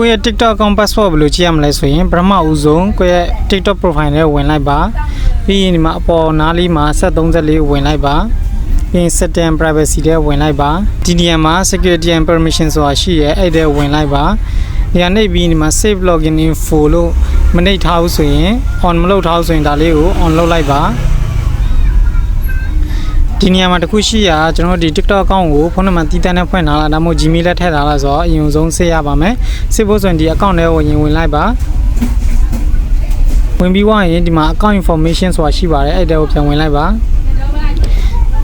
ကိုယ့်ရဲ့ TikTok account password ဘယ်လိုကြည့်ရမလဲဆိုရင်ပထမဦးဆုံးကိုယ့်ရဲ့ TikTok profile နဲ့ဝင်လိုက်ပါပြီးရင်ဒီမှာအပေါ်နားလေးမှာ734ဝင်လိုက်ပါပြီးရင် setting privacy တဲ့ဝင်လိုက်ပါဒီနေရာမှာ security and permission ဆိုတာရှိရဲအဲ့ဒါဝင်လိုက်ပါဒီကနေပြီးဒီမှာ save login info လို့မနှိပ်ထားဘူးဆိုရင် on မလုပ်ထားဘူးဆိုရင်ဒါလေးကို on လုပ်လိုက်ပါဒီနေရာမှာတခုရှိရကျွန်တော်ဒီ TikTok account ကိုဖုန်းနံပါတ်တည်တန်းနဲ့ဖွင့်ထားလားဒါမှမဟုတ် Gmail နဲ့ထည့်ထားလားဆိုတော့အရင်ဆုံးစစ်ရပါမယ်စစ်ဖို့ဆိုရင်ဒီ account ထဲကိုဝင်လိုက်ပါဝင်ပြီးသွားရင်ဒီမှာ account information ဆိုတာရှိပါတယ်အဲ့ဒါကိုပြန်ဝင်လိုက်ပါ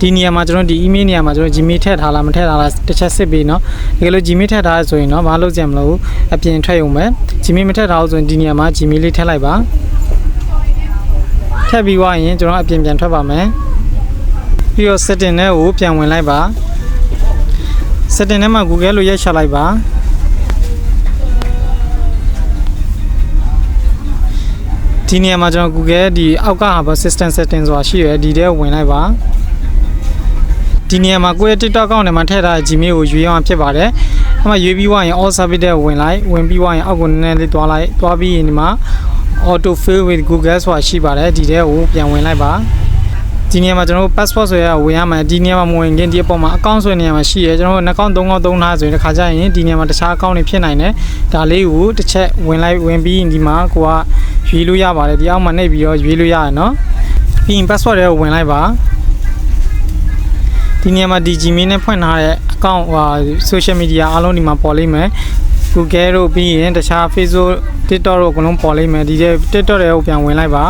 ဒီနေရာမှာကျွန်တော်ဒီ email နေရာမှာကျွန်တော် Gmail ထည့်ထားလားမထည့်ထားလားတစ်ချက်စစ်ပြီးเนาะတကယ်လို့ Gmail ထည့်ထားဆိုရင်เนาะမလုပ်ကြမလို့အပြင်ထွက်ရုံပဲ Gmail မထည့်ထားဘူးဆိုရင်ဒီနေရာမှာ Gmail လေးထည့်လိုက်ပါထည့်ပြီးသွားရင်ကျွန်တော်အပြင်ပြန်ထွက်ပါမယ်ပြီးတော့ setting နဲ့ကိုပြန်ဝင်လိုက်ပါ setting နဲ့မှာ Google လို့ရိုက်ချလိုက်ပါဒီနေရာမှာကျွန်တော် Google ဒီအောက်ကဟာ system setting ဆိုတာရှိရယ်ဒီထဲဝင်လိုက်ပါဒီနေရာမှာကိုယ့်ရဲ့ TikTok account ထဲမှာထည့်ထားတဲ့ Gmail ကိုရွေးအောင်ဖြစ်ပါတယ်အဲ့မှာရွေးပြီးသွားရင် all service တဲ့ဝင်လိုက်ဝင်ပြီးသွားရင်အောက်ကိုနည်းနည်းလေးတွားလိုက်တွားပြီးရင်ဒီမှာ auto fill with Google ဆိုတာရှိပါတယ်ဒီထဲကိုပြန်ဝင်လိုက်ပါဒီနေရာမှာကျွန်တော်တို့ passport ဆိုရဝင်ရမယ်ဒီနေရာမှာမဝင်ခင်ဒီအပေါ်မှာ account ဆိုတဲ့နေရာမှာရှိရကျွန်တော်တို့ account 3 account 3ထားဆိုရင်တစ်ခါကျရင်ဒီနေရာမှာတခြား account တွေဖြစ်နိုင်တယ်ဒါလေးကိုတစ်ချက်ဝင်လိုက်ဝင်ပြီးဒီမှာကိုကရွေးလို့ရပါတယ်ဒီအောက်မှာနှိပ်ပြီးတော့ရွေးလို့ရတယ်เนาะပြီးရင် password တွေကိုဝင်လိုက်ပါဒီနေရာမှာဒီ Gmail နဲ့ဖွင့်ထားတဲ့ account social media အားလုံးဒီမှာပေါ်လိမ့်မယ် Google တို့ပြီးရင်တခြား Facebook TikTok တို့အကုန်လုံးပေါ်လိမ့်မယ်ဒီတဲ့ TikTok တွေကိုပြန်ဝင်လိုက်ပါ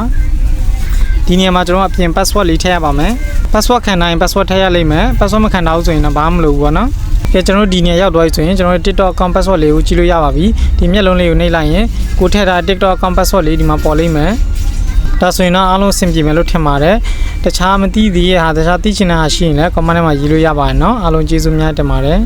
ဒီနေရာမှာကျွန်တော်အပြင် password လေးထည့်ရပါမယ် password ခံနိုင် password ထည့်ရလိမ့်မယ် password မခံတော့ဆိုရင်တော့ဘာမှမလုပ်ဘူးပေါ့နော်ကဲကျွန်တော်ဒီနေရာရောက်သွားပြီဆိုရင်ကျွန်တော် TikTok account password လေးကိုကြည့်လို့ရပါပြီဒီမျက်လုံးလေးကိုနှိပ်လိုက်ရင်ကိုထည့်ထား TikTok account password လေးဒီမှာပေါ်လိမ့်မယ်ဒါဆိုရင်တော့အားလုံးအဆင်ပြေမယ်လို့ထင်ပါတယ်တခြားမသိသေးတဲ့ဟာတခြားသိချင်တဲ့ဟာရှိရင်လည်း comment ထဲမှာရေးလို့ရပါတယ်เนาะအားလုံးကျေးဇူးများတင်ပါတယ်